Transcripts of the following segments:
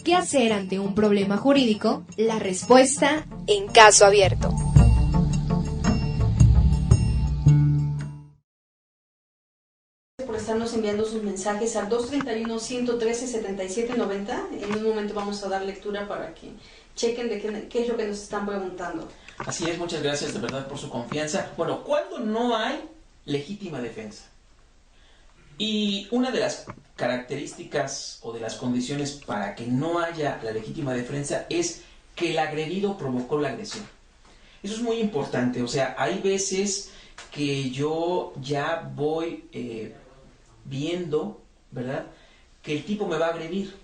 ¿Qué hacer ante un problema jurídico? La respuesta en Caso Abierto. Por estarnos enviando sus mensajes al 231-113-7790. En un momento vamos a dar lectura para que chequen de qué es lo que nos están preguntando. Así es, muchas gracias de verdad por su confianza. Bueno, ¿cuándo no hay legítima defensa? Y una de las características o de las condiciones para que no haya la legítima defensa es que el agredido provocó la agresión. Eso es muy importante, o sea, hay veces que yo ya voy viendo, ¿verdad?, que el tipo me va a agredir.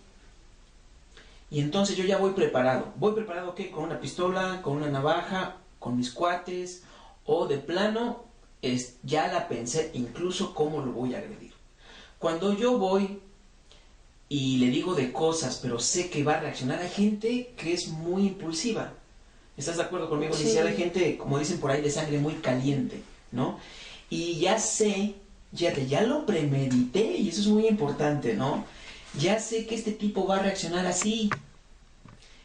Y entonces yo ya voy preparado. ¿Voy preparado qué? Con una pistola, con una navaja, con mis cuates, o de plano ya la pensé incluso cómo lo voy a agredir. Cuando yo voy y le digo de cosas, pero sé que va a reaccionar, hay gente que es muy impulsiva. ¿Estás de acuerdo conmigo, Alicia? Sí. Hay gente, como dicen por ahí, de sangre muy caliente, ¿no? Y ya sé, ya lo premedité, y eso es muy importante, ¿no? Ya sé que este tipo va a reaccionar así.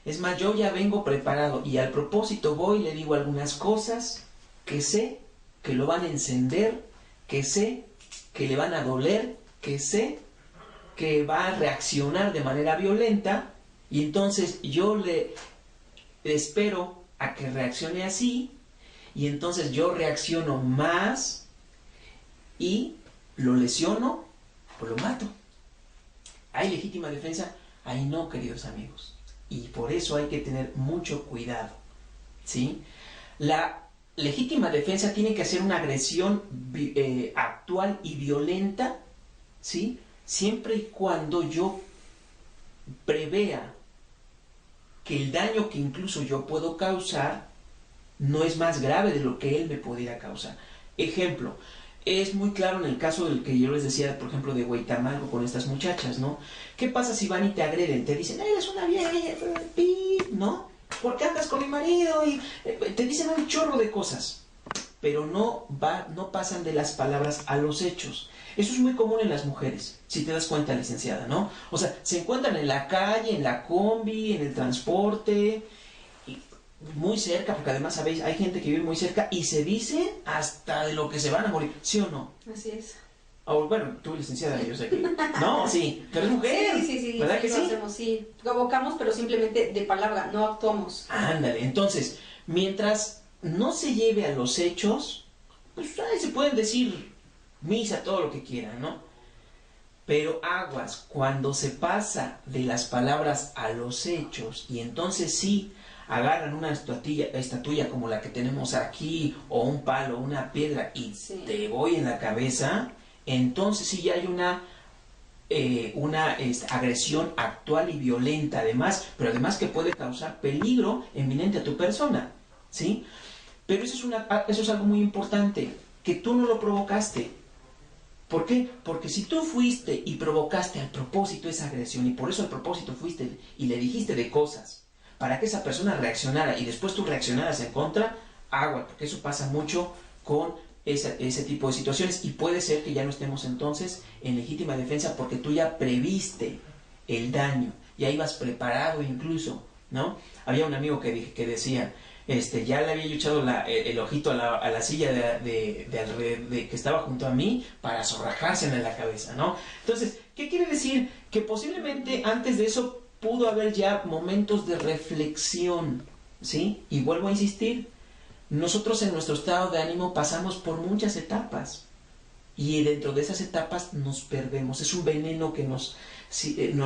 Es más, yo ya vengo preparado y al propósito voy y le digo algunas cosas que sé que lo van a encender, que sé que le van a doler, que sé que va a reaccionar de manera violenta, y entonces yo le espero a que reaccione así, y entonces yo reacciono más y lo lesiono o lo mato. ¿Hay legítima defensa? Ahí no, queridos amigos. Y por eso hay que tener mucho cuidado, ¿sí? La legítima defensa tiene que ser una agresión actual y violenta, ¿sí?, siempre y cuando yo prevea que el daño que incluso yo puedo causar no es más grave de lo que él me pudiera causar. Ejemplo, es muy claro en el caso del que yo les decía, por ejemplo, de Huaytamalgo con estas muchachas, ¿no? ¿Qué pasa si van y te agreden? Te dicen, eres una vieja, ¿no? ¿Por qué andas con mi marido? Y te dicen un chorro de cosas, pero no pasan de las palabras a los hechos. Eso es muy común en las mujeres, si te das cuenta, licenciada, ¿no? O sea, se encuentran en la calle, en la combi, en el transporte, muy cerca, porque además, sabéis, hay gente que vive muy cerca y se dicen hasta de lo que se van a morir, ¿sí o no? Así es. O, bueno, tú, licenciada, yo sé que... No, sí, pero es mujer. Sí, ¿Verdad sí, que sí? Hacemos, sí, provocamos, pero simplemente de palabra, no actuamos. Ándale, entonces, mientras no se lleve a los hechos, pues se pueden decir misa, todo lo que quieran, ¿no? Pero aguas, cuando se pasa de las palabras a los hechos, y entonces sí, agarran una estatuilla como la que tenemos aquí, o un palo, una piedra, y te voy en la cabeza, entonces sí ya hay una agresión actual y violenta, además, pero además que puede causar peligro eminente a tu persona, ¿sí? Pero eso es algo muy importante, que tú no lo provocaste. ¿Por qué? Porque si tú fuiste y provocaste al propósito esa agresión, y por eso al propósito fuiste y le dijiste de cosas para que esa persona reaccionara y después tú reaccionaras en contra, agua, porque eso pasa mucho con ese tipo de situaciones, y puede ser que ya no estemos entonces en legítima defensa porque tú ya previste el daño, ya ibas preparado incluso, ¿no? Había un amigo que decía, ya le había echado el ojito a la silla de que estaba junto a mí para zorrajársela en la cabeza, ¿no? Entonces, ¿qué quiere decir? Que posiblemente antes de eso pudo haber ya momentos de reflexión, ¿sí? Y vuelvo a insistir, nosotros en nuestro estado de ánimo pasamos por muchas etapas, y dentro de esas etapas nos perdemos. Es un veneno que nos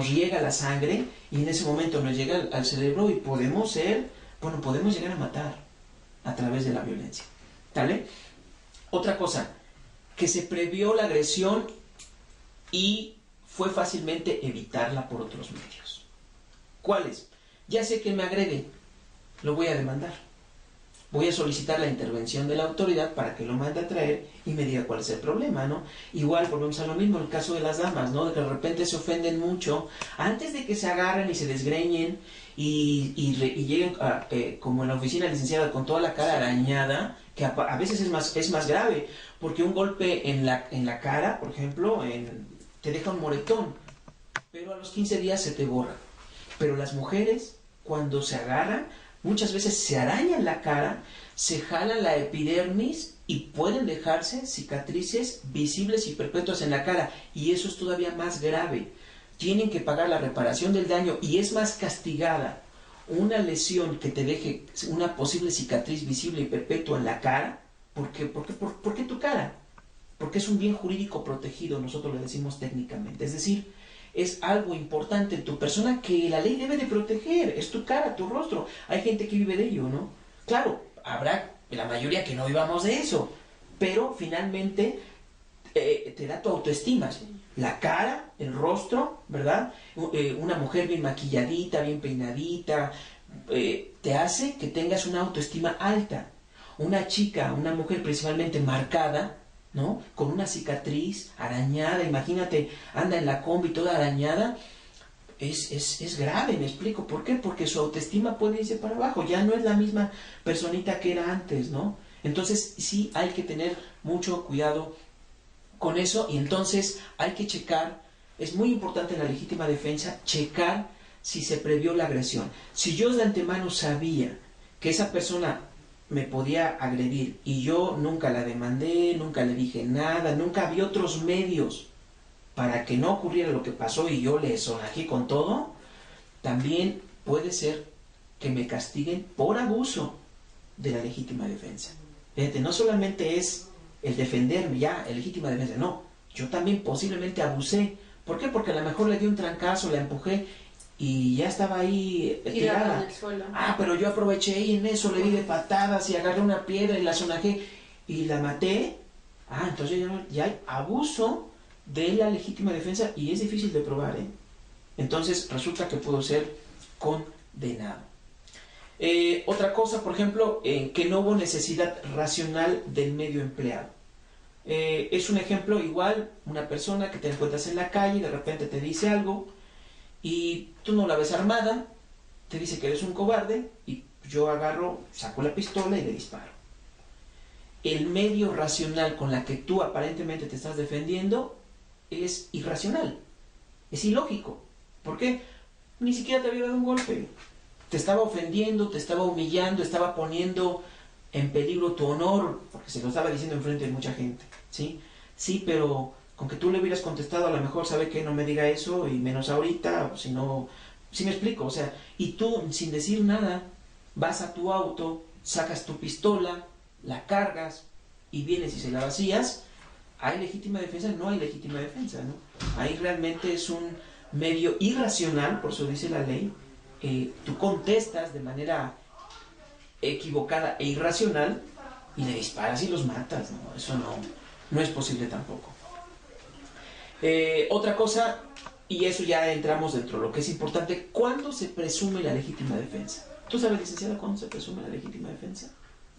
riega la sangre, y en ese momento nos llega al cerebro, y podemos llegar a matar a través de la violencia, ¿vale? Otra cosa, que se previó la agresión y fue fácilmente evitarla por otros medios. ¿Cuáles? Ya sé que me agrede, lo voy a demandar. Voy a solicitar la intervención de la autoridad para que lo mande a traer y me diga cuál es el problema, ¿no? Igual, volvemos a lo mismo, el caso de las damas, ¿no? De que de repente se ofenden mucho, antes de que se agarren y se desgreñen y lleguen como en la oficina licenciada con toda la cara arañada, que a veces es más grave, porque un golpe en la cara, por ejemplo, te deja un moretón, pero a los 15 días se te borra. Pero las mujeres, cuando se agarran, muchas veces se arañan la cara, se jalan la epidermis y pueden dejarse cicatrices visibles y perpetuas en la cara. Y eso es todavía más grave. Tienen que pagar la reparación del daño y es más castigada una lesión que te deje una posible cicatriz visible y perpetua en la cara. ¿Por qué tu cara? Porque es un bien jurídico protegido, nosotros le decimos técnicamente. Es decir, es algo importante en tu persona que la ley debe de proteger. Es tu cara, tu rostro. Hay gente que vive de ello, ¿no? Claro, habrá la mayoría que no vivamos de eso, pero finalmente te da tu autoestima. La cara, el rostro, ¿verdad? Una mujer bien maquilladita, bien peinadita, te hace que tengas una autoestima alta. Una chica, una mujer principalmente marcada, ¿no? Con una cicatriz, arañada, imagínate, anda en la combi toda arañada, es grave, me explico. ¿Por qué? Porque su autoestima puede irse para abajo, ya no es la misma personita que era antes, ¿no? Entonces sí hay que tener mucho cuidado con eso y entonces hay que checar, es muy importante en la legítima defensa, checar si se previó la agresión. Si yo de antemano sabía que esa persona me podía agredir y yo nunca la demandé, nunca le dije nada, nunca vi otros medios para que no ocurriera lo que pasó y yo le sonajé con todo, también puede ser que me castiguen por abuso de la legítima defensa. Fíjate, no solamente es el defenderme ya, el legítima defensa, no, yo también posiblemente abusé. ¿Por qué? Porque a lo mejor le di un trancazo, la empujé y ya estaba ahí tirada. En el suelo. Ah, pero yo aproveché y en eso le di de patadas y agarré una piedra y la sonajé y la maté. Ah, entonces ya hay abuso de la legítima defensa y es difícil de probar, ¿eh? Entonces resulta que puedo ser condenado. Otra cosa, por ejemplo, que no hubo necesidad racional del medio empleado. Es un ejemplo igual, una persona que te encuentras en la calle y de repente te dice algo y tú no la ves armada, te dice que eres un cobarde y yo agarro, saco la pistola y le disparo. El medio racional con la que tú aparentemente te estás defendiendo es irracional, es ilógico. ¿Por qué? Ni siquiera te había dado un golpe. Te estaba ofendiendo, te estaba humillando, estaba poniendo en peligro tu honor, porque se lo estaba diciendo enfrente de mucha gente, ¿sí? Sí, pero con que tú le hubieras contestado, a lo mejor sabe que no me diga eso, y menos ahorita, o si no... ¿Sí me explico? O sea, y tú, sin decir nada, vas a tu auto, sacas tu pistola, la cargas, y vienes y se la vacías. ¿Hay legítima defensa? No hay legítima defensa, ¿no? Ahí realmente es un medio irracional, por eso dice la ley. Tú contestas de manera equivocada e irracional y le disparas y los matas, ¿no? Eso no es posible tampoco. Otra cosa, y eso ya entramos dentro de lo que es importante, ¿cuándo se presume la legítima defensa? ¿Tú sabes, licenciada, cuándo se presume la legítima defensa?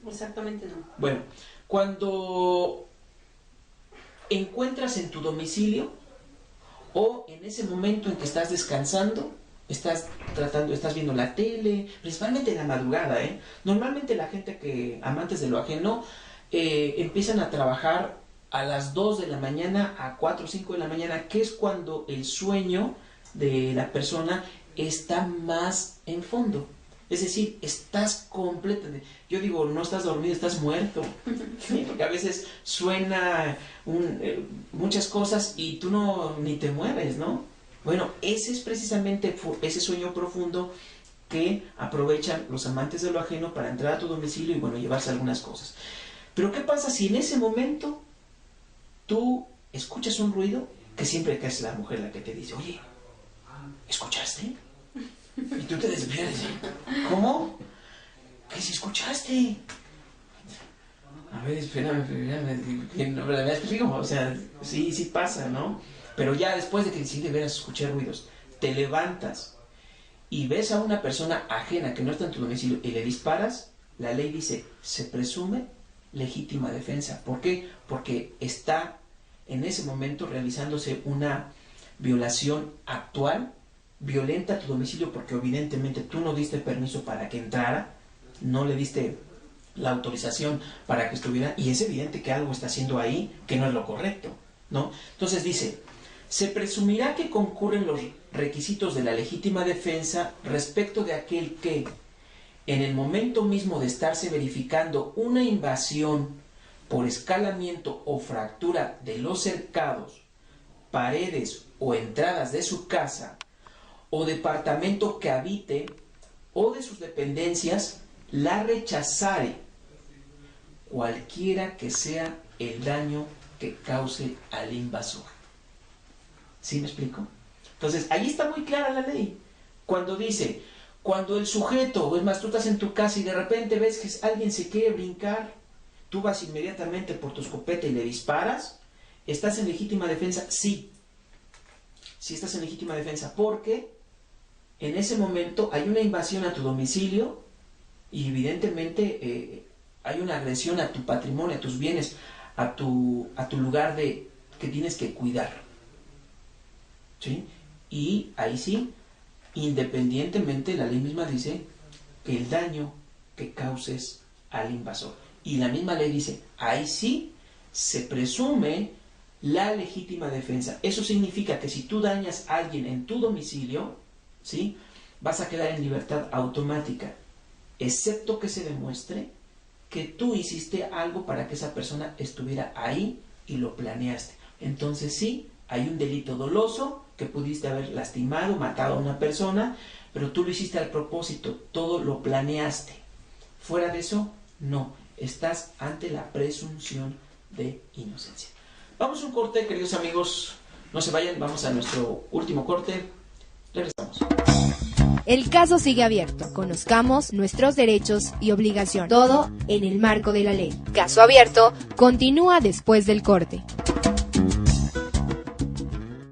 Exactamente no. Bueno, cuando encuentras en tu domicilio o en ese momento en que estás descansando, estás viendo la tele, principalmente en la madrugada, ¿eh? Normalmente la gente que, amantes de lo ajeno, empiezan a trabajar a las 2 de la mañana, a 4 o 5 de la mañana, que es cuando el sueño de la persona está más en fondo. Es decir, estás completamente... Yo digo, no estás dormido, estás muerto. ¿Sí? Porque a veces suena muchas cosas y tú ni te mueves, ¿no? Bueno, ese es precisamente ese sueño profundo que aprovechan los amantes de lo ajeno para entrar a tu domicilio y, bueno, llevarse algunas cosas. Pero ¿qué pasa si en ese momento tú escuchas un ruido? Que siempre que es la mujer la que te dice, oye, ¿escuchaste? Y tú te despiertas. ¿Cómo? ¿Qué si escuchaste? A ver, espérame, me explico. O sea, sí pasa, ¿no? Pero ya después de que sí de veras escuché ruidos, te levantas y ves a una persona ajena que no está en tu domicilio y le disparas, la ley dice, se presume legítima defensa. ¿Por qué? Porque está en ese momento realizándose una violación actual, violenta a tu domicilio, porque evidentemente tú no diste permiso para que entrara, no le diste la autorización para que estuviera, y es evidente que algo está haciendo ahí que no es lo correcto, ¿no? Entonces dice, se presumirá que concurren los requisitos de la legítima defensa respecto de aquel que, en el momento mismo de estarse verificando una invasión por escalamiento o fractura de los cercados, paredes o entradas de su casa o departamento que habite o de sus dependencias, la rechazare, cualquiera que sea el daño que cause al invasor. ¿Sí me explico? Entonces, ahí está muy clara la ley. Cuando dice, cuando el sujeto, o es más, tú estás en tu casa y de repente ves que alguien se quiere brincar, tú vas inmediatamente por tu escopeta y le disparas, ¿estás en legítima defensa? Sí. Sí estás en legítima defensa, porque en ese momento hay una invasión a tu domicilio y evidentemente hay una agresión a tu patrimonio, a tus bienes, a tu lugar que tienes que cuidar. ¿Sí? Y ahí sí, independientemente, la ley misma dice que el daño que causes al invasor. Y la misma ley dice, ahí sí se presume la legítima defensa. Eso significa que si tú dañas a alguien en tu domicilio, ¿sí?, vas a quedar en libertad automática, excepto que se demuestre que tú hiciste algo para que esa persona estuviera ahí y lo planeaste. Entonces sí, hay un delito doloso, que pudiste haber lastimado, matado a una persona, pero tú lo hiciste al propósito, todo lo planeaste. Fuera de eso, no, estás ante la presunción de inocencia. Vamos a un corte, queridos amigos, no se vayan, vamos a nuestro último corte, regresamos. El caso sigue abierto. Conozcamos nuestros derechos y obligaciones. Todo en el marco de la ley. Caso abierto continúa después del corte.